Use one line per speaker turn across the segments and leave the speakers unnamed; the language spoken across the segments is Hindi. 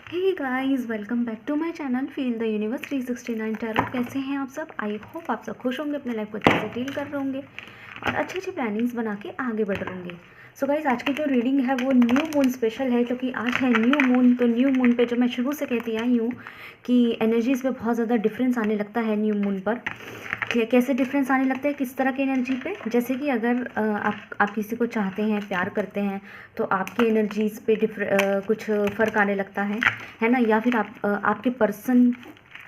Hey guys, welcome back to my channel feel the universe 369 tarot. कैसे हैं आप सब? आई होप आप सब खुश होंगे, अपने लाइफ को अच्छे से डील कर रहे होंगे और अच्छी अच्छी प्लानिंग्स बना के आगे बढ़ रहे होंगे। सो गाइस, आज की जो रीडिंग है वो न्यू मून स्पेशल है, क्योंकि आज है न्यू मून। तो न्यू मून पे जो मैं शुरू से कहती आई हूँ कि एनर्जीज़ पे बहुत ज़्यादा डिफरेंस आने लगता है न्यू मून पर। कैसे डिफरेंस आने लगता है, किस तरह की एनर्जी पे? जैसे कि अगर आप किसी को चाहते हैं, प्यार करते हैं, तो आपकी एनर्जीज़ पे कुछ फ़र्क आने लगता है ना। या फिर आपके पर्सन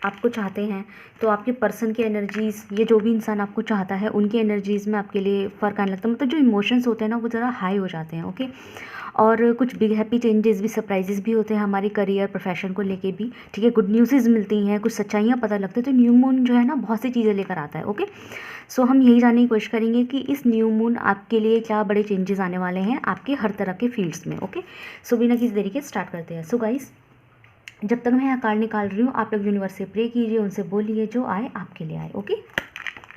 आपको चाहते हैं, तो आपके पर्सन की एनर्जीज़, ये जो भी इंसान आपको चाहता है उनकी एनर्जीज़ में आपके लिए फ़र्क आने लगता है। मतलब जो इमोशंस होते हैं ना, वो ज़रा हाई हो जाते हैं। ओके। और कुछ बिग हैप्पी चेंजेस भी, सरप्राइजेस भी होते हैं हमारे करियर प्रोफेशन को लेके भी। ठीक है, गुड न्यूज़ मिलती हैं, कुछ सच्चाइयाँ पता लगती है। तो न्यू मून जो है ना, बहुत सी चीज़ें लेकर आता है। ओके। सो हम यही जानने की कोशिश करेंगे कि इस न्यू मून आपके लिए क्या बड़े चेंजेस आने वाले हैं आपके हर तरह के फील्ड्स में। ओके। सो बिना किसी देरी के स्टार्ट करते हैं। सो गाइस, जब तक मैं यहाँ कार्ड निकाल रही हूँ, आप लोग यूनिवर्स से प्रे कीजिए, उनसे बोलिए जो आए आपके लिए आए। Okay.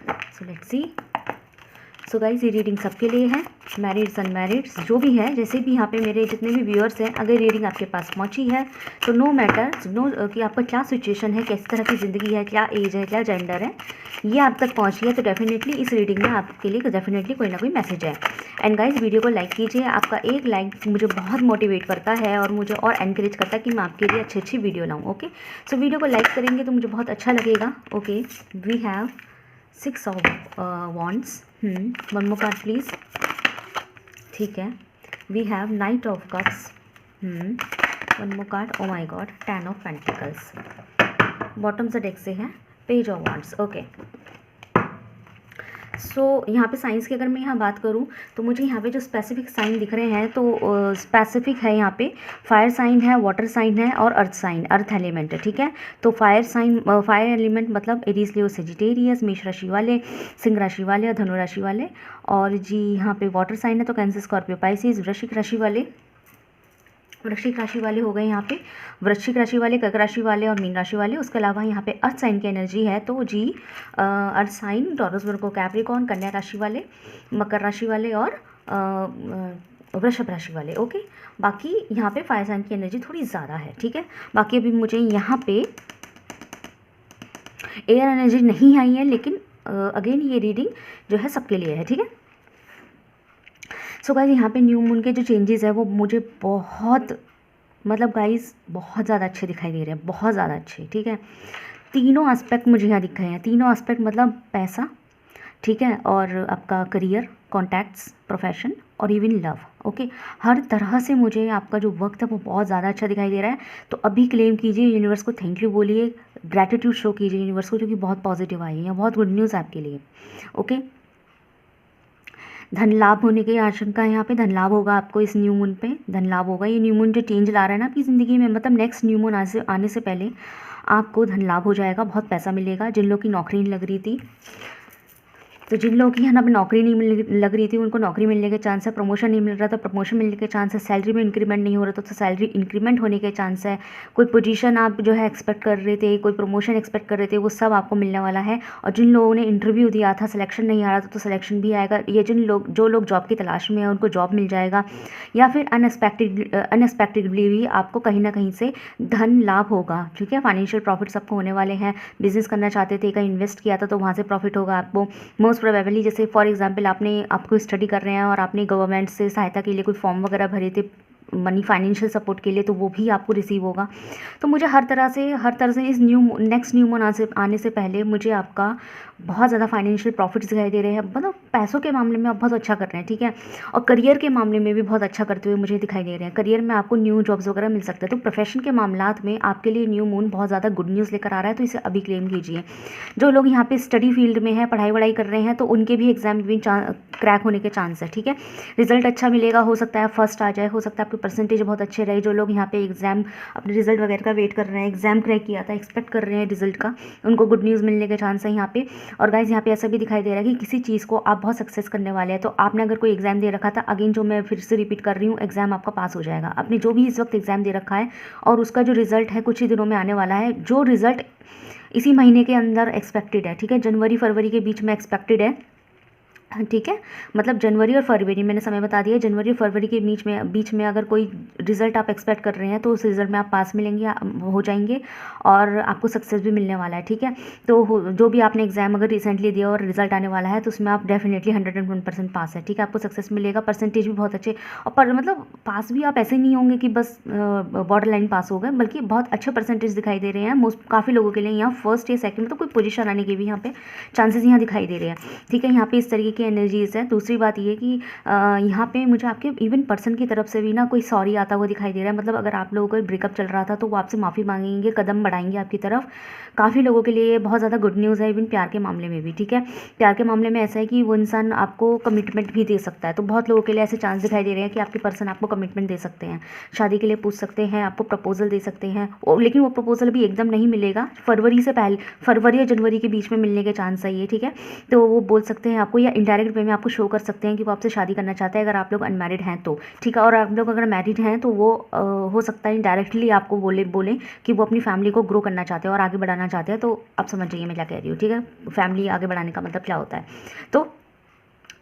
So let's see. So guys, ये रीडिंग सबके लिए है, मैरिड्स अनमैरिड्स जो भी है, जैसे भी यहाँ पे मेरे जितने भी व्यूअर्स हैं, अगर रीडिंग आपके पास पहुँची है तो नो मैटर कि आपका क्या सिचुएशन है, किस तरह की ज़िंदगी है, क्या एज है, क्या जेंडर है, ये आप तक पहुँची है, तो डेफिनेटली इस रीडिंग में आपके लिए डेफिनेटली कोई ना कोई मैसेज है। एंड गाइस, वीडियो को लाइक कीजिए। आपका एक लाइक मुझे बहुत मोटिवेट करता है और मुझे और एनकरेज करता है कि मैं आपके लिए अच्छी अच्छी वीडियो लाऊँ। ओके। सो वीडियो को लाइक करेंगे तो मुझे बहुत अच्छा लगेगा। Okay. We have 6 of wands. One more card please. ठीक है, we have knight of cups. One more card. Oh my god, 10 of pentacles. Bottom से डेक से है page of wands. Okay. So यहाँ पे साइंस की अगर मैं यहाँ बात करूँ तो मुझे यहाँ पे जो स्पेसिफिक साइन दिख रहे हैं, तो स्पेसिफिक है यहाँ पे फायर साइन है, वाटर साइन है और अर्थ साइन, अर्थ एलिमेंट है। ठीक है, तो फायर साइन, फायर एलिमेंट मतलब एरीज, लियो, सेजिटेरियस, मेष राशि वाले, सिंह राशि वाले और धनु राशि वाले। और जी यहाँ पे वाटर साइन है तो कैंसर, स्कॉर्पियो, पाइसेस, वृश्चिक राशि वाले, वृश्चिक राशि वाले हो गए यहाँ पे, वृश्चिक राशि वाले, कर्क राशि वाले और मीन राशि वाले। उसके अलावा यहाँ पे अर्थ साइन की एनर्जी है, तो जी अर्थ साइन, टॉरस, वर्गो, कैप्रिकॉर्न, कन्या राशि वाले, मकर राशि वाले और वृषभ राशि वाले। ओके। बाकी यहाँ पे फायर साइन की एनर्जी थोड़ी ज़्यादा है। ठीक है, बाकी अभी मुझे यहाँ पे एयर एनर्जी नहीं आई है, लेकिन अगेन ये रीडिंग जो है सबके लिए है। ठीक है। सो गाइस, यहाँ पे न्यू मून के जो चेंजेस है वो मुझे बहुत, मतलब गाइस बहुत ज़्यादा अच्छे दिखाई दे रहे हैं, बहुत ज़्यादा अच्छे। ठीक है, तीनों एस्पेक्ट मुझे यहाँ दिख रहे हैं। तीनों एस्पेक्ट मतलब पैसा, ठीक है, और आपका करियर, कॉन्टैक्ट्स, प्रोफेशन और इवन लव। ओके। हर तरह से मुझे आपका जो वक्त है वो बहुत ज़्यादा अच्छा दिखाई दे रहा है। तो अभी क्लेम कीजिए, यूनिवर्स को थैंक यू बोलिए, ग्रैटिट्यूड शो कीजिए यूनिवर्स को, जो कि बहुत पॉजिटिव आई है, बहुत गुड न्यूज़ है आपके लिए। ओके। धन लाभ होने की आशंका है यहाँ पे, धन लाभ होगा आपको इस न्यू मून पे, धन लाभ होगा। ये न्यू मून जो चेंज ला रहा है ना आपकी ज़िंदगी में, मतलब नेक्स्ट न्यू मून आने से पहले आपको धन लाभ हो जाएगा, बहुत पैसा मिलेगा। जिन लोगों की नौकरी नहीं लग रही थी, तो जिन लोगों की है ना नौकरी नहीं लग रही थी, उनको नौकरी मिलने के चांस है। प्रमोशन नहीं मिल रहा था, प्रमोशन मिलने के चांस है। सैलरी में इंक्रीमेंट नहीं हो रहा था, तो सैलरी इंक्रीमेंट होने के चांस है। कोई पोजीशन आप जो है एक्सपेक्ट कर रहे थे, कोई प्रमोशन एक्सपेक्ट कर रहे थे, वो सब आपको मिलने वाला है। और जिन लोगों ने इंटरव्यू दिया था, सिलेक्शन नहीं आ रहा था, तो सिलेक्शन भी आएगा। ये जो लोग जॉब की तलाश में है उनको जॉब मिल जाएगा, या फिर अनएक्सपेक्टेडली भी आपको कहीं ना कहीं से धन लाभ होगा। ठीक है, फाइनेंशियल प्रॉफिट्स आपको होने वाले हैं। बिजनेस करना चाहते थे, कहीं इन्वेस्ट किया था, तो वहाँ से प्रॉफिट होगा आपको मोस्ट प्रोबेबली। जैसे फॉर एग्जांपल आपको स्टडी कर रहे हैं और आपने गवर्नमेंट से सहायता के लिए कोई फॉर्म वगैरह भरे थे, मनी फाइनेंशियल सपोर्ट के लिए, तो वो भी आपको रिसीव होगा। तो मुझे हर तरह से इस नेक्स्ट न्यू मून आने से पहले मुझे आपका बहुत ज़्यादा फाइनेंशियल प्रॉफिट्स दिखाई दे रहे हैं। मतलब पैसों के मामले में आप बहुत अच्छा कर रहे हैं। ठीक है, और करियर के मामले में भी बहुत अच्छा करते हुए मुझे दिखाई दे रहे हैं। करियर में आपको न्यू जॉब्स वगैरह मिल सकते हैं। तो प्रोफेशन के मामलात में आपके लिए न्यू मून बहुत ज़्यादा गुड न्यूज़ लेकर आ रहा है, तो इसे अभी क्लेम कीजिए। जो लोग यहाँ पे स्टडी फील्ड में हैं, पढ़ाई वढ़ाई कर रहे हैं, तो उनके भी एग्जाम में क्रैक होने के चांस है। ठीक है, रिजल्ट अच्छा मिलेगा, हो सकता है फर्स्ट आ जाए, हो सकता है आपके परसेंटेज बहुत अच्छे रहे। जो लोग यहाँ पे एग्जाम अपने रिजल्ट वगैरह का वेट कर रहे हैं, एग्जाम क्रैक किया था, एक्सपेक्ट कर रहे हैं रिजल्ट का, उनको गुड न्यूज़ मिलने के चांस है यहाँ पे। और गाइज, यहाँ पे ऐसा भी दिखाई दे रहा है कि किसी चीज़ को आप बहुत सक्सेस करने वाले हैं। तो आपने अगर कोई एग्जाम दे रखा था, अगेन जो मैं फिर से रिपीट कर रही हूँ, एग्जाम आपका पास हो जाएगा। आपने जो भी इस वक्त एग्जाम दे रखा है और उसका जो रिजल्ट है कुछ ही दिनों में आने वाला है। जो रिजल्ट इसी महीने के अंदर एक्सपेक्टेड है, ठीक है, जनवरी फरवरी के बीच में एक्सपेक्टेड है, ठीक है, मतलब जनवरी और फरवरी मैंने समय बता दिया। जनवरी और फरवरी के बीच में अगर कोई रिज़ल्ट आप एक्सपेक्ट कर रहे हैं तो उस रिज़ल्ट में आप पास मिलेंगे, हो जाएंगे और आपको सक्सेस भी मिलने वाला है। ठीक है, तो जो भी आपने एग्जाम अगर रिसेंटली दिया और रिजल्ट आने वाला है तो उसमें आप डेफिनेटली 101% पास है। ठीक है, आपको सक्सेस मिलेगा, परसेंटेज भी बहुत अच्छे, और मतलब पास भी आप ऐसे नहीं होंगे कि बस बॉर्डर लाइन पास हो गए, बल्कि बहुत अच्छे परसेंटेज दिखाई दे रहे हैं मोस्ट काफ़ी लोगों के लिए। यहाँ फर्स्ट या सेकंड मतलब कोई पोजीशन आने के भी यहाँ पे चांसेस यहाँ दिखाई दे रहे हैं। ठीक है, यहाँ पे इस तरीके की एनर्जीज है। दूसरी बात ये कि यहाँ पे मुझे आपके इवन पर्सन की तरफ से भी ना कोई सॉरी आता हुआ दिखाई दे रहा है। मतलब अगर आप लोगों का ब्रेकअप चल रहा था तो वो आपसे माफ़ी मांगेंगे, कदम बढ़ाएंगे आपकी तरफ। काफ़ी लोगों के लिए बहुत ज़्यादा गुड न्यूज़ है, इवन प्यार के मामले में भी। ठीक है, प्यार के मामले में ऐसा है कि वो इंसान आपको कमिटमेंट भी दे सकता है। तो बहुत लोगों के लिए ऐसे चांस दिखाई दे रहे हैं कि आपके पर्सन आपको कमिटमेंट दे सकते हैं, शादी के लिए पूछ सकते हैं, आपको प्रपोजल दे सकते हैं। लेकिन वो प्रपोजल भी एकदम नहीं मिलेगा, फरवरी से पहले, फरवरी या जनवरी के बीच में मिलने के चांस है ये। ठीक है, तो वो बोल सकते हैं आपको, या इनडायरेक्ट वे में आपको शो कर सकते हैं कि वो आपसे शादी करना चाहते हैं, अगर आप लोग अनमैरिड हैं तो। ठीक है, और आप लोग अगर मैरिड हैं तो वो हो सकता है इनडायरेक्टली आपको बोलें कि वो अपनी फैमिली को ग्रो करना चाहते हैं और आगे बढ़ाना चाहते हैं। तो आप समझ जाइए मैं क्या कह रही हूँ। ठीक है, फैमिली आगे बढ़ाने का मतलब क्या होता है। तो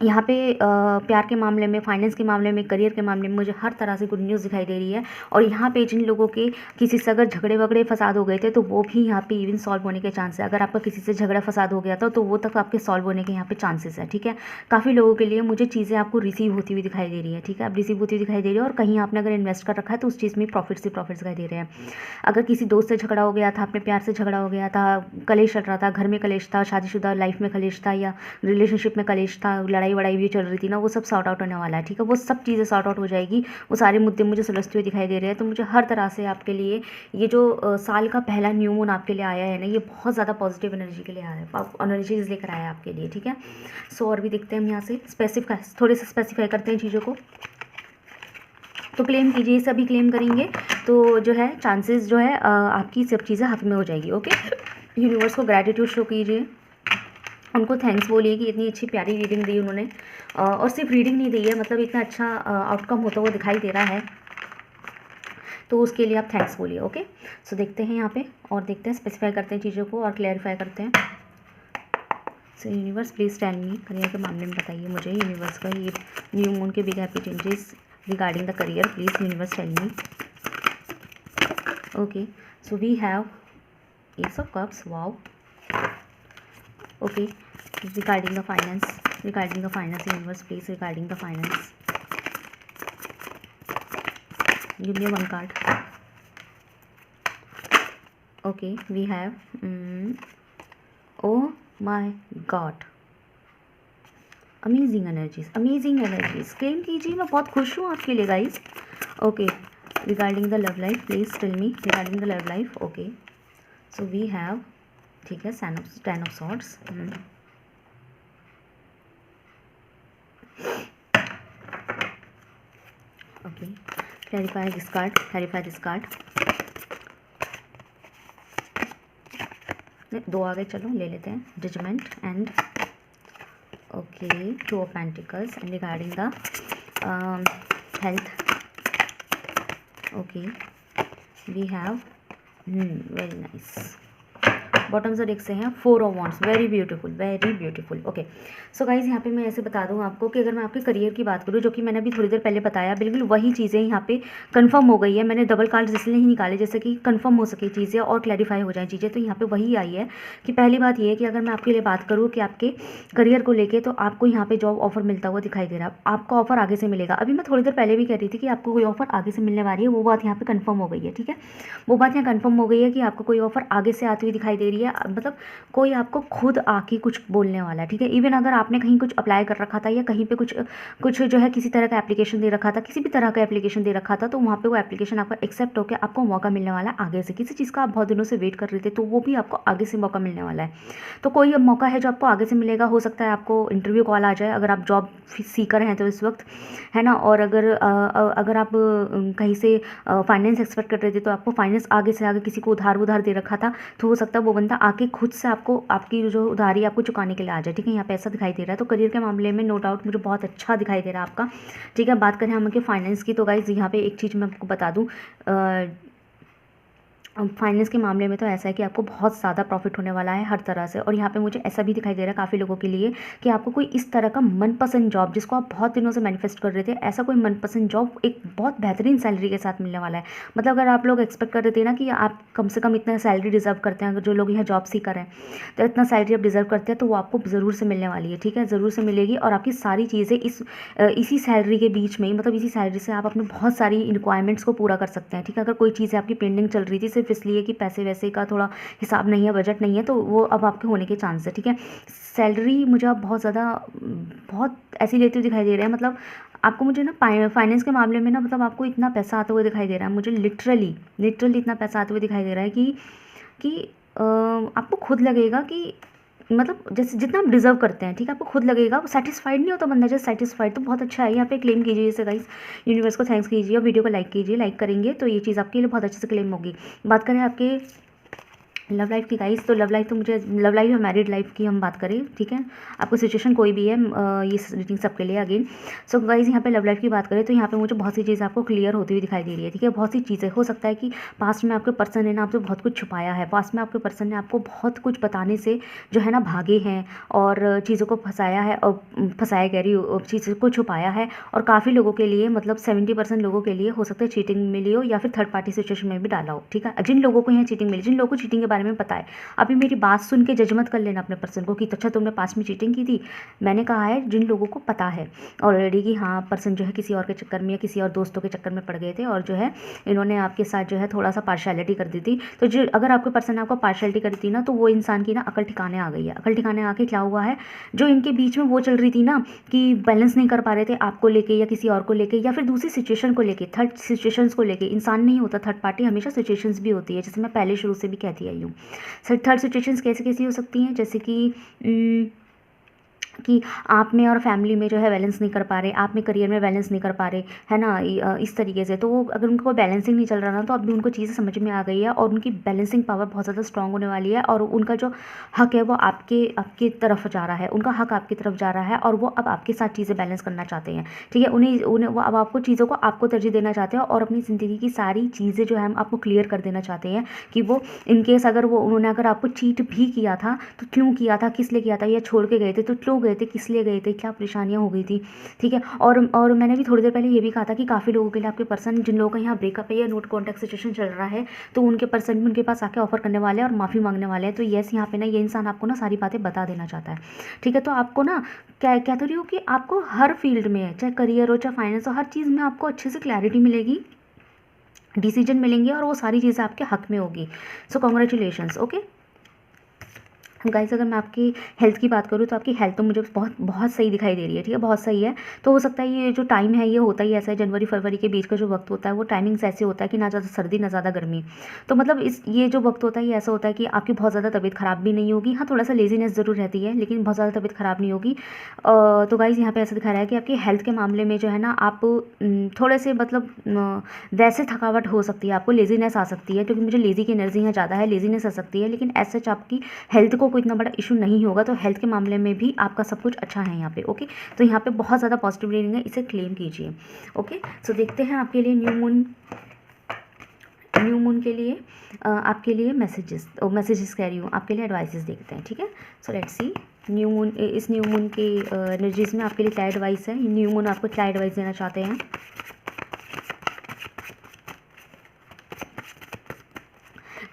यहाँ पे प्यार के मामले में, फाइनेंस के मामले में, करियर के मामले में मुझे हर तरह से गुड न्यूज़ दिखाई दे रही है। और यहाँ पे जिन लोगों के किसी से अगर झगड़े वगड़े फसाद हो गए थे तो वो भी यहाँ पे इवन सॉल्व होने के चांस है। अगर आपका किसी से झगड़ा फसाद हो गया था तो वो तक आपके सॉल्व होने के यहाँ पे चांसेस है। ठीक है, काफ़ी लोगों के लिए मुझे चीज़ें आपको रिसीव होती हुई दिखाई दे रही है। ठीक है, अब रिसीव होती हुई दिखाई दे रही है, और कहीं आपने अगर इन्वेस्ट कर रखा है तो उस चीज़ में प्रॉफिट्स ही प्रॉफिट्स दिखाई दे रहे हैं। अगर किसी दोस्त से झगड़ा हो गया था, अपने प्यार से झगड़ा हो गया था, कलेश चल रहा था, घर में कलेश था, शादीशुदा लाइफ में कलेश था, या रिलेशनशिप में कलेश था, लड़ाई वड़ाई भी चल रही थी ना, वो सब सॉर्ट आउट होने वाला है। ठीक है, वो सब चीज़ें सॉर्ट आउट हो जाएगी, वो सारे मुद्दे मुझे सुलझते हुए दिखाई दे रहे हैं। तो मुझे हर तरह से आपके लिए ये जो साल का पहला न्यू मून आपके लिए आया है ना, ये बहुत ज़्यादा पॉजिटिव एनर्जी के लिए आया है, एनर्जीज लेकर आया है आपके लिए। ठीक है, सो और भी देखते हैं हम यहाँ से थोड़े से स्पेसिफाई करते हैं चीज़ों को। तो क्लेम कीजिए, सभी क्लेम करेंगे तो जो है चांसेस जो है आपकी सब चीज़ें हक में हो जाएगी। ओके, यूनिवर्स को ग्रैटिट्यूड शो कीजिए, उनको थैंक्स बोलिए कि इतनी अच्छी प्यारी रीडिंग दी उन्होंने, और सिर्फ रीडिंग नहीं दी है, मतलब इतना अच्छा आउटकम होता हुआ दिखाई दे रहा है, तो उसके लिए आप थैंक्स बोलिए। ओके, सो देखते हैं यहाँ पे और देखते हैं, स्पेसिफाई करते हैं चीज़ों को और क्लैरिफाई करते हैं। So universe please tell me, career के मामले में बताइए मुझे यूनिवर्स का ये न्यू मून के big happy changes regarding the career, please universe tell me. Okay, so we have ace of cups, wow. Okay, regarding the finance, universe please, regarding the finance, give me one card. Okay, we have oh my god, amazing energies claim कीजिए, मैं बहुत खुश हूँ आपके लिए guys. Okay, regarding the love life please tell me, regarding the love life. Okay, so we have, ठीक है, 10 ऑफ सॉर्ड्स। ओके, क्लैरिफाई दिस कार्ड, दो आगे चलो ले लेते हैं, judgement and okay, 2 of pentacles and regarding the health. Okay, we have very nice, bottom से देख से हैं 4 of wands, very beautiful. Okay, so guys यहाँ पे मैं ऐसे बता दूँ आपको कि अगर मैं आपके करियर की बात करूँ, जो कि मैंने अभी थोड़ी देर पहले बताया, बिल्कुल वही चीज़ें यहाँ पे कंफर्म हो गई है। मैंने डबल कार्ड इसलिए ही निकाले जैसे कि कंफर्म हो सके चीज़ें और क्लैरिफाई हो जाए चीज़ें। तो यहाँ पे वही आई है कि पहली बात ये है कि अगर मैं आपके लिए बात करूँ कि आपके करियर को लेकर, तो आपको यहाँ पे जॉब ऑफर मिलता हुआ दिखाई दे रहा है, आपका ऑफर आगे से मिलेगा। अभी मैं थोड़ी देर पहले भी कह रही थी कि आपको कोई ऑफर आगे से मिलने वाली है, वो बात यहाँ पे कंफर्म हो गई है। ठीक है, वो बात यहाँ कंफर्म हो गई है कि आपको कोई ऑफर आगे से आती हुई दिखाई दे रही है, मतलब कोई आपको खुद आके कुछ बोलने वाला है। ठीक है, इवन अगर आपने कहीं कुछ अप्लाई कर रखा था या कहीं पे कुछ जो है किसी तरह का एप्लीकेशन दे रखा था, किसी भी तरह का एप्लीकेशन दे रखा था, तो वहाँ पे वो एप्लीकेशन आपका एक्सेप्ट होकर आपको मौका मिलने वाला है आगे से। किसी चीज़ का आप बहुत दिनों से वेट कर रहे थे तो वो भी आपको आगे से मौका मिलने वाला है। तो कोई अब मौका है जो आपको आगे से मिलेगा, हो सकता है आपको इंटरव्यू कॉल आ जाए अगर आप जॉब सीकर हैं तो इस वक्त, है ना। और अगर आप कहीं से फाइनेंस एक्सपेक्ट कर रहे थे तो आपको फाइनेंस आगे से आगे किसी को उधार दे रखा था, तो हो सकता है वो बंदा आके खुद से आपको आपकी जो उधारी आपको चुकाने के लिए आ जाए। ठीक है, यहाँ पे ऐसा दिखाई दे रहा है। तो करियर के मामले में नो डाउट मुझे बहुत अच्छा दिखाई दे रहा है आपका। ठीक है, बात करें हम फाइनेंस की, तो गाइज यहाँ पे एक चीज़ मैं आपको बता दूँ, फाइनेंस के मामले में तो ऐसा है कि आपको बहुत ज़्यादा प्रॉफिट होने वाला है हर तरह से। और यहाँ पे मुझे ऐसा भी दिखाई दे रहा है काफ़ी लोगों के लिए कि आपको कोई इस तरह का मनपसंद जॉब, जिसको आप बहुत दिनों से मैनिफेस्ट कर रहे थे, ऐसा कोई मनपसंद जॉब एक बहुत बेहतरीन सैलरी के साथ मिलने वाला है। मतलब अगर आप लोग एक्सपेक्ट कर रहे थे ना कि आप कम से कम इतना सैलरी डिजर्व करते हैं, अगर जो लोग यहाँ जॉब सीकर हैं तो इतना सैलरी आप डिजर्व करते हैं, तो वो आपको ज़रूर से मिलने वाली है। ठीक है, ज़रूर से मिलेगी। और आपकी सारी चीज़ें इसी सैलरी के बीच में ही, मतलब इसी सैलरी से आप अपने बहुत सारी रिक्वायरमेंट्स को पूरा कर सकते हैं। ठीक है, अगर कोई चीज़ें आपकी पेंडिंग चल रही थी सिर्फ इसलिए कि पैसे वैसे का थोड़ा हिसाब नहीं है, बजट नहीं है, तो वो अब आपके होने के चांस है। ठीक है, सैलरी मुझे आप बहुत ज़्यादा बहुत ऐसी लेते हुए दिखाई दे रहे हैं। मतलब आपको मुझे ना फाइनेंस के मामले में ना, मतलब आपको इतना पैसा आता हुआ दिखाई दे रहा है, मुझे लिटरली इतना पैसा आते हुए दिखाई दे रहा है कि आपको खुद लगेगा कि मतलब जैसे जितना आप डिजर्व करते हैं। ठीक है, आपको खुद लगेगा, वो सेटिस्फाइड नहीं होता बंदा, जैसे सेटिस्फाइड तो बहुत अच्छा है। यहाँ पे क्लेम कीजिए जैसे गाइस, यूनिवर्स को थैंक्स कीजिए और वीडियो को लाइक कीजिए। लाइक करेंगे तो ये चीज़ आपके लिए बहुत अच्छे से क्लेम होगी। बात करें आपके लव लाइफ की गाइस, तो लव लाइफ तो मुझे लव लाइफ या मैरिड लाइफ की हम बात करें। ठीक है, आपको सिचुएशन कोई भी है, ये रीडिंग सबके लिए अगेन। सो गाइस यहाँ पे लव लाइफ की बात करें तो यहाँ पे मुझे बहुत सी चीज़ें आपको क्लियर होती हुई दिखाई दे रही है। ठीक है, बहुत सी चीज़ें हो सकता है कि पास्ट में आपके पर्सन ने ना आपसे बहुत कुछ छुपाया है, पास्ट में आपके पर्सन ने आपको बहुत कुछ बताने से जो है ना भागे हैं और चीज़ों को फंसाया है, और फंसाया कह रही हूँ, चीज़ों को छुपाया है। और काफ़ी लोगों के लिए, मतलब 70% लोगों के लिए हो सकता है चीटिंग मिली हो या फिर थर्ड पार्टी सिचुएशन में भी डाला हो। ठीक है, जिन लोगों को यहाँ चीटिंग मिली, जिन लोगों को चीटिंग के बारे में पता है, अभी मेरी बात सुन के जज मत कर लेना अपने पर्सन को कि अच्छा तुमने पास में चीटिंग की थी। मैंने कहा है जिन लोगों को पता है ऑलरेडी कि हाँ पर्सन जो है किसी और के चक्कर में या किसी और दोस्तों के चक्कर में पड़ गए थे, और जो है इन्होंने आपके साथ जो है थोड़ा सा पार्शियलिटी कर दी थी। तो जो अगर आपके पर्सन ने आपको पार्शियलिटी करी थी ना, तो वो इंसान की ना अकल ठिकाने आ गई है। अकल ठिकाने आके क्या हुआ है, जो इनके बीच में वो चल रही थी ना कि बैलेंस नहीं कर पा रहे थे आपको लेके या किसी और को लेके या फिर दूसरी सिचुएशन को लेके, थर्ड सिचुएशंस को लेके। इंसान नहीं होता थर्ड पार्टी, हमेशा सिचुएशंस भी होती है, जैसे मैं पहले शुरू से भी कहती आई हूँ। थर्ड सिचुएशंस कैसी कैसी हो सकती हैं, जैसे कि आप में और फैमिली में जो है बैलेंस नहीं कर पा रहे, आप में करियर में बैलेंस नहीं कर पा रहे, है ना, इस तरीके से। तो वो अगर उनको बैलेंसिंग नहीं चल रहा ना, तो अभी उनको चीज़ें समझ में आ गई है और उनकी बैलेंसिंग पावर बहुत ज़्यादा स्ट्रांग होने वाली है। और उनका जो हक है वो आपकी तरफ जा रहा है, उनका हक आपकी तरफ जा रहा है, और वो अब आपके साथ चीज़ें बैलेंस करना चाहते हैं। ठीक है, उन्हें वो अब आपको चीज़ों को आपको तरजीह देना चाहते हैं, और अपनी ज़िंदगी की सारी चीज़ें जो है हम आपको क्लियर कर देना चाहते हैं कि वो इनकेस अगर उन्होंने अगर आपको चीट भी किया था तो क्यों किया था, किस लिए किया था, या छोड़ के गए थे तो क्यों गए थे, किस लिए गए थे, क्या परेशानियां हो गई थी। ठीक है, और मैंने भी थोड़ी देर पहले ये भी कहा था कि काफ़ी लोगों के लिए आपके पर्सन, जिन लोगों का यहाँ ब्रेकअप है या नोट कॉन्टैक्ट सिचुएशन चल रहा है, तो उनके पर्सन भी उनके पास आके ऑफर करने वाले हैं और माफ़ी मांगने वाले हैं। तो येस, यहाँ पे ना ये इंसान आपको ना सारी बातें बता देना चाहता है। ठीक है, तो आपको ना क्या कह तो रही हूँ कि आपको हर फील्ड में, चाहे करियर हो चाहे फाइनेंस हो, हर चीज़ में आपको अच्छे से क्लैरिटी मिलेगी, डिसीजन मिलेंगे, और वो सारी चीज़ें आपके हक में होगी। सो कॉन्ग्रेचुलेशंस। ओके गाइस, अगर मैं आपकी हेल्थ की बात करूँ तो आपकी हेल्थ तो मुझे बहुत बहुत सही दिखाई दे रही है। ठीक है, बहुत सही है। तो हो सकता है ये जो टाइम है ये होता ही ऐसा है, जनवरी फरवरी के बीच का जो वक्त होता है वो टाइमिंग्स ऐसे होता है कि ना ज़्यादा सर्दी ना ज़्यादा गर्मी। तो मतलब ये जो वक्त होता है ये ऐसा होता है कि आपकी बहुत ज़्यादा तबीयत ख़राब भी नहीं होगी। हाँ, थोड़ा सा लेजीनेस ज़रूर रहती है, लेकिन बहुत ज़्यादा तबीयत ख़राब नहीं होगी। तो गाइस यहाँ पे ऐसा दिखा रहा है कि आपकी हेल्थ के मामले में जो है ना, आप थोड़े से मतलब वैसे थकावट हो सकती है, आपको लेजीनेस आ सकती है, क्योंकि मुझे लेजी की एनर्जी यहाँ ज़्यादा है, लेजीनेस आ सकती है, लेकिन ऐसे आपकी हेल्थ को कोई इतना बड़ा इशू नहीं होगा। तो हेल्थ के मामले में भी आपका सब कुछ अच्छा है यहाँ पे। ओके, तो यहाँ पे बहुत ज़्यादा पॉजिटिव रीडिंग है, इसे क्लेम कीजिए। ओके, सो देखते हैं आपके लिए न्यू मून के लिए आपके लिए मैसेजेस कह रही हूँ, आपके लिए एडवाइसेस देखते हैं। ठीक है, so let's see new moon, इस न्यू मून के एनर्जीज में आपके लिए क्या एडवाइस है, न्यू मून आपको क्या एडवाइस देना चाहते हैं।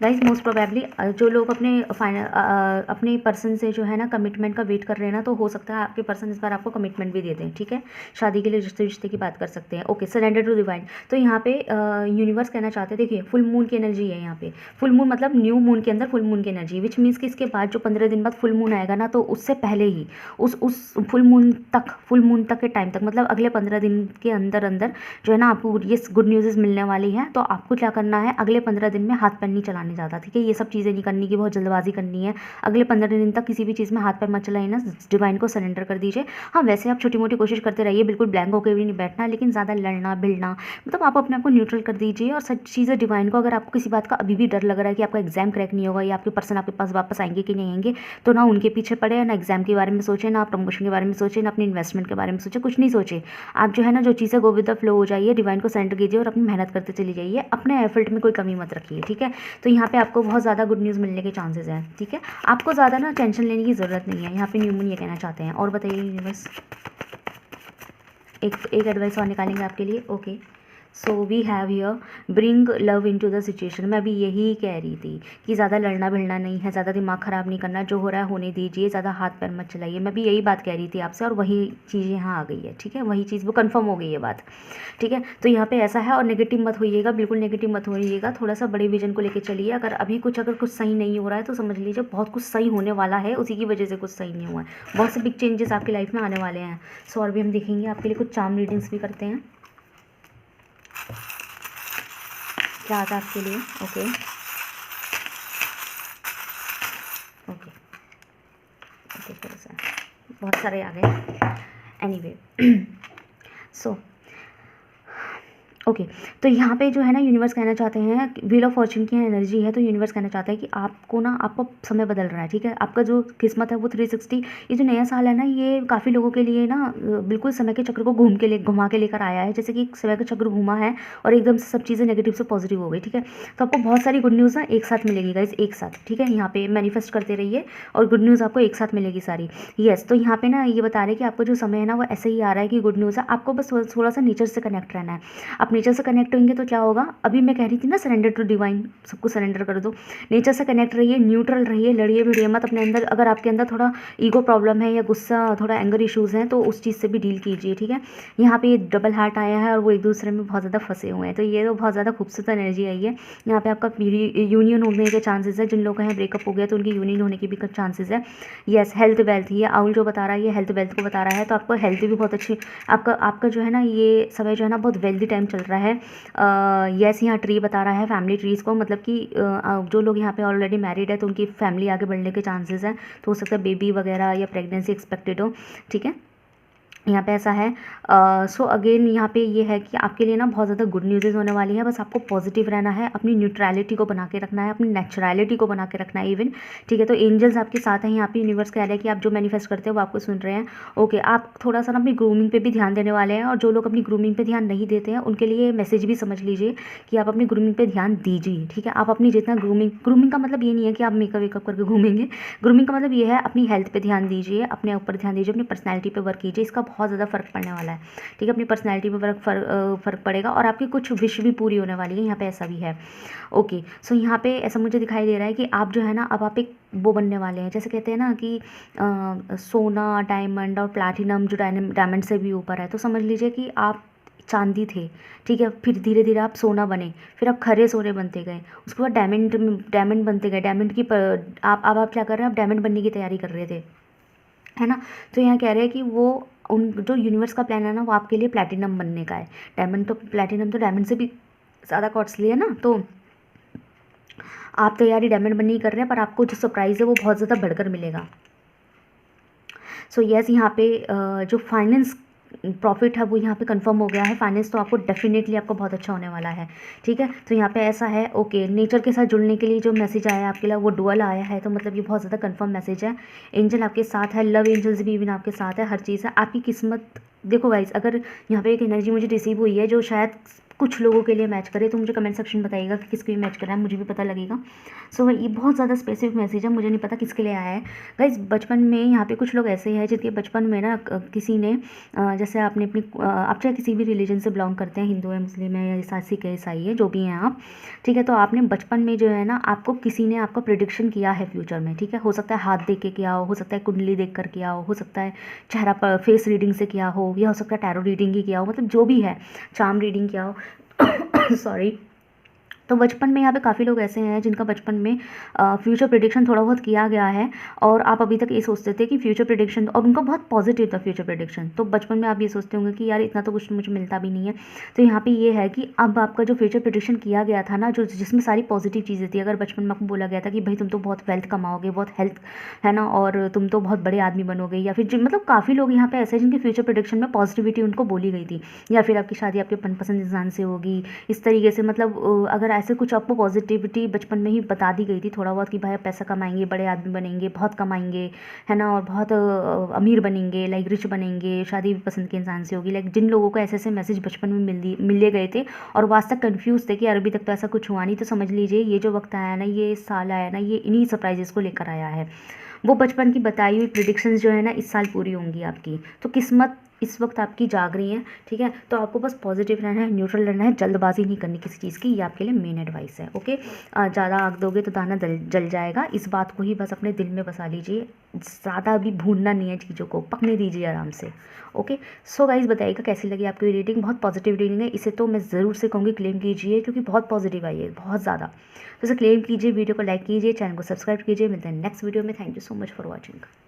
गाइज मोस्ट प्रोबेबली जो लोग अपने पर्सन से जो है ना कमिटमेंट का वेट कर रहे हैं ना, तो हो सकता है आपके पर्सन इस बार आपको कमिटमेंट भी दे दें। ठीक है, शादी के लिए रिश्ते की बात कर सकते हैं। Okay, surrender to divine. तो यहाँ पे यूनिवर्स कहना चाहते हैं, देखिए फुल मून की एनर्जी है यहाँ पे। फुल मून मतलब न्यू मून के अंदर फुल मून की एनर्जी, विच मीन्स कि इसके बाद जो 15 दिन बाद फुल मून आएगा ना, तो उससे पहले ही उस फुल मून तक के टाइम तक, मतलब अगले 15 दिन के अंदर अंदर जो है ना आपको ये गुड न्यूज़ मिलने वाली है। तो आपको क्या करना है, अगले 15 दिन में हाथ पैर नहीं चलाने घबराने ज़्यादा, ठीक है। ये सब चीज़ें नहीं करनी कि बहुत जल्दबाजी करनी है। अगले 15 दिन तक किसी भी चीज़ में हाथ पैर मत चलाइए ना, डिवाइन को सरेंडर कर दीजिए। हाँ, वैसे आप छोटी मोटी कोशिश करते रहिए, बिल्कुल ब्लैंक होकर भी नहीं बैठना, लेकिन ज़्यादा लड़ना भिड़ना, मतलब आप अपने आप को न्यूट्रल कर दीजिए। और सच चीज़ें डिवाइन को, अगर आपको किसी बात का अभी भी डर लग रहा है कि आपका एग्जाम क्रैक नहीं होगा या आपके पर्सन आपके पास वापस आएंगे कि नहीं आएंगे, तो ना उनके पीछे पड़े, ना एग्जाम के बारे में सोचे, ना प्रमोशन के बारे में सोचे, ना अपनी इन्वेस्टमेंट के बारे में सोचे, कुछ नहीं सोचे। आप जो है ना, जो चीज़ें गो विद द फ्लो हो जाइए, डिवाइन को सेंटर कीजिए और अपनी मेहनत करते चली जाइए, अपने एफर्ट में कोई कमी मत रखिए, ठीक है। तो यहाँ पे आपको बहुत ज़्यादा गुड न्यूज़ मिलने के चांसेस हैं, ठीक है। आपको ज़्यादा ना टेंशन लेने की ज़रूरत नहीं है। यहाँ पे न्यूमन ये कहना चाहते हैं। और बताइए यूनिवर्स, एक एडवाइस और निकालेंगे आपके लिए। Okay, so we have here bring love into the situation. मैं अभी यही कह रही थी कि ज़्यादा लड़ना भिड़ना नहीं है, ज़्यादा दिमाग ख़राब नहीं करना, जो हो रहा है होने दीजिए, ज़्यादा हाथ पैर मत चलाइए। मैं भी यही बात कह रही थी आपसे, और वही चीज़ यहाँ आ गई है, ठीक है। वही चीज़ वो कंफर्म हो गई है बात, ठीक है। तो यहाँ पे ऐसा है, और नेगेटिव मत होइएगा, बिल्कुल नेगेटिव मत होइएगा। थोड़ा सा बड़े विजन को लेकर चलिए। अगर कुछ सही नहीं हो रहा है तो समझ लीजिए बहुत कुछ सही होने वाला है, उसी की वजह से कुछ सही नहीं हुआ है। बहुत से बिग चेंजेस आपकी लाइफ में आने वाले हैं। सो और भी हम देखेंगे आपके लिए कुछ चार्म रीडिंग्स भी करते हैं। क्या आता है आपके लिए? ओके ओके ओके, थोड़ा सा बहुत सारे आ गए। एनीवे सो ओके, तो यहाँ पे जो है ना, यूनिवर्स कहना चाहते हैं, व्हील ऑफ फॉर्चून की एनर्जी है, तो यूनिवर्स कहना चाहता है कि आपको ना, आपका समय बदल रहा है, ठीक है। आपका जो किस्मत है वो 360, ये जो नया साल है ना, ये काफ़ी लोगों के लिए ना बिल्कुल समय के चक्र को घुमा के लेकर आया है। जैसे कि समय का चक्र घूमा है और एकदम से सब चीज़ें नेगेटिव से पॉजिटिव हो गई, ठीक है। तो आपको बहुत सारी गुड न्यूज़ ना एक साथ मिलेगी गाइस, एक साथ, ठीक है। यहाँ पे मैनिफेस्ट करते रहिए और गुड न्यूज़ आपको एक साथ मिलेगी सारी। येस, तो यहाँ पे ना ये बता रहे हैं कि आपको जो समय है ना, वो ऐसे ही आ रहा है कि गुड न्यूज़ है। आपको बस थोड़ा सा नेचर से कनेक्ट रहना है। आप नेचर से कनेक्ट होंगे तो क्या होगा, अभी मैं कह रही थी ना, सरेंडर टू डिवाइन, सबको सरेंडर कर दो। नेचर से कनेक्ट रहिए, न्यूट्रल रहिए, लड़िए भिड़िए मत अपने अंदर। अगर आपके अंदर थोड़ा ईगो प्रॉब्लम है या गुस्सा, थोड़ा एंगर इश्यूज़ हैं, तो उस चीज़ से भी डील कीजिए, ठीक है। यहाँ पे डबल हार्ट आया है और वो एक दूसरे में बहुत ज़्यादा फंसे हुए हैं, तो ये तो बहुत ज़्यादा खूबसूरत एनर्जी आई है। यहाँ पे आपका यूनियन होने के चांसेस है। जिन लोगों का यहाँ ब्रेकअप हो गया तो उनकी यूनियन होने के भी चांसेस है। येस, हेल्थ वेल्थ, ये आउल जो बता रहा है, ये हेल्थ वेल्थ को बता रहा है। तो आपको हेल्थ भी बहुत अच्छी, आपका जो है ना, ये समय जो है ना, बहुत वेल्दी टाइम चल रहा है। येस, यहाँ ट्री बता रहा है, फैमिली ट्रीज़ को, मतलब कि जो लोग यहाँ पे ऑलरेडी मैरिड है तो उनकी फैमिली आगे बढ़ने के चांसेस हैं। तो हो सकता है बेबी वगैरह या प्रेगनेंसी एक्सपेक्टेड हो, ठीक है। यहाँ पे ऐसा है। सो अगेन यहाँ पे ये है कि आपके लिए ना बहुत ज़्यादा गुड न्यूज़ होने वाली है। बस आपको पॉजिटिव रहना है, अपनी न्यूट्रलिटी को बना के रखना है, अपनी नेचुरलिटी को बना के रखना है इवन, ठीक है। तो एंजल्स आपके साथ हैं। यहाँ पे यूनिवर्स कह रहा है कि आप जो मैनिफेस्ट करते हो वो आपको सुन रहे हैं। ओके, आप थोड़ा सा ना अपनी ग्रूमिंग पे भी ध्यान देने वाले हैं, और जो लोग अपनी ग्रूमिंग पे ध्यान नहीं देते हैं उनके लिए मैसेज भी समझ लीजिए कि आप अपनी ग्रूमिंग पे ध्यान दीजिए, ठीक है। आप अपनी जितना ग्रूमिंग का मतलब ये नहीं है कि आप मेकअप वेकअप करके घूमेंगे। ग्रूमिंग का मतलब ये है, अपनी हेल्थ पे ध्यान दीजिए, अपने ऊपर ध्यान दीजिए, अपनी पर्सनैलिटी पे वर्क कीजिए। इसका बहुत ज़्यादा फर्क पड़ने वाला है, ठीक है। अपनी पर्सनैलिटी पे फ़र्क पड़ेगा, और आपकी कुछ विश भी पूरी होने वाली है। यहाँ पे ऐसा भी है। ओके, सो यहाँ पे ऐसा मुझे दिखाई दे रहा है कि आप जो है ना, अब आप एक वो बनने वाले हैं, जैसे कहते हैं ना कि सोना, डायमंड और प्लैटिनम जो डायमंड से भी ऊपर है, तो समझ लीजिए कि आप चांदी थे, ठीक है। फिर धीरे धीरे आप सोना बने, फिर आप खरे सोने बनते गए, उसके बाद डायमंड बनते गए। डायमंड की आप क्या कर रहे हैं, आप डायमंड बनने की तैयारी कर रहे थे, है ना। तो यहाँ कह रहे हैं कि वो उन जो यूनिवर्स का प्लान है ना, वो आपके लिए प्लैटिनम बनने का है। प्लैटिनम तो डायमंड से भी ज़्यादा कॉस्टली है ना, तो आप तैयारी डायमंड बनने की कर रहे हैं, पर आपको जो सरप्राइज़ है वो बहुत ज़्यादा बढ़कर मिलेगा। सो येस, यहाँ पे जो फाइनेंस प्रॉफिट है वो यहाँ पे कंफर्म हो गया है। फाइनेंस तो आपको डेफिनेटली आपको बहुत अच्छा होने वाला है, ठीक है। तो यहाँ पे ऐसा है। ओके, नेचर के साथ जुड़ने के लिए जो मैसेज आया है आपके लिए, वो डुअल आया है, तो मतलब ये बहुत ज़्यादा कंफर्म मैसेज है। एंजल आपके साथ है, लव एंजल्स भी इवन आपके साथ है, हर चीज़ है। आपकी किस्मत देखो गाइस, अगर यहाँ पे एक एनर्जी मुझे रिसीव हुई है जो शायद कुछ लोगों के लिए मैच करे, तो मुझे कमेंट सेक्शन में बताइएगा कि किसके लिए मैच कर रहा है, मुझे भी पता लगेगा। सो ये बहुत ज़्यादा स्पेसिफिक मैसेज है, मुझे नहीं पता किसके लिए आया है गाइस। बचपन में यहाँ पे कुछ लोग ऐसे हैं जिनके बचपन में ना किसी ने जैसे आपने अपनी आप चाहे किसी भी रिलीजन से बिलोंग करते हैं, हिंदू है, मुस्लिम है, या सिख है, ईसाई है, जो भी हैं आप, ठीक है। तो आपने बचपन में जो है ना, आपको किसी ने आपका प्रिडिक्शन किया है फ्यूचर में, ठीक है। हो सकता है हाथ देख के किया हो सकता है कुंडली देख कर किया हो सकता है चेहरा पर फेस रीडिंग से किया हो, या हो सकता है टैरो रीडिंग ही किया हो, मतलब जो भी है, चार्म रीडिंग किया हो सॉरी। तो बचपन में यहाँ पे काफ़ी लोग ऐसे हैं जिनका बचपन में फ्यूचर प्रेडिक्शन थोड़ा बहुत किया गया है, और आप अभी तक ये सोचते थे कि फ्यूचर प्रेडिक्शन, और उनका बहुत पॉजिटिव था फ्यूचर प्रेडिक्शन। तो बचपन में आप ये सोचते होंगे कि यार इतना तो कुछ मुझे मिलता भी नहीं है। तो यहाँ पे ये है कि अब आपका जो फ्यूचर प्रेडिक्शन किया गया था ना, जो जिसमें सारी पॉजिटिव चीज़ें थी, अगर बचपन में आपको बोला गया था कि भाई तुम तो बहुत वेल्थ कमाओगे, बहुत हेल्थ है ना, और तुम तो बहुत बड़े आदमी बनोगे, या फिर मतलब काफ़ी लोग यहाँ पे ऐसे हैं जिनके फ्यूचर प्रेडिक्शन में पॉजिटिविटी उनको बोली गई थी, या फिर आपकी शादी आपके मनपसंद इंसान से होगी, इस तरीके से, मतलब अगर ऐसे कुछ आपको पॉजिटिविटी बचपन में ही बता दी गई थी थोड़ा बहुत कि भाई आप पैसा कमाएंगे, बड़े आदमी बनेंगे, बहुत कमाएंगे, है ना, और बहुत अमीर बनेंगे, लाइक रिच बनेंगे, शादी भी पसंद के इंसान से होगी। लाइक जिन लोगों को ऐसे ऐसे मैसेज बचपन में मिले गए थे और वो आज तक कन्फ्यूज़ थे कि यार अभी तक तो ऐसा कुछ हुआ नहीं, तो समझ लीजिए ये जो वक्त आया ना, ये साल आया ना, ये इन्हीं सरप्राइजेस को लेकर आया है। वो बचपन की बताई हुई प्रिडिक्शंस जो है ना इस साल पूरी होंगी आपकी। तो किस्मत इस वक्त आपकी जाग रही है, ठीक है। तो आपको बस पॉजिटिव रहना है, न्यूट्रल रहना है, जल्दबाजी नहीं करनी किसी चीज़ की, ये आपके लिए मेन एडवाइस है। ओके, ज़्यादा आग दोगे तो दाना जल जाएगा, इस बात को ही बस अपने दिल में बसा लीजिए। ज़्यादा भी भूनना नहीं है चीज़ों को, पकने दीजिए आराम से। ओके, सो गाइस बताइएगा कैसी लगी आपकी रीडिंग। बहुत पॉजिटिव रीडिंग है, इसे तो मैं ज़रूर से कहूँगी क्लेम कीजिए, क्योंकि बहुत पॉजिटिव आई है, बहुत ज़्यादा। तो इसे क्लेम कीजिए, वीडियो को लाइक कीजिए, चैनल को सब्सक्राइब कीजिए। मिलते हैं नेक्स्ट वीडियो में। Thank you so much for watching.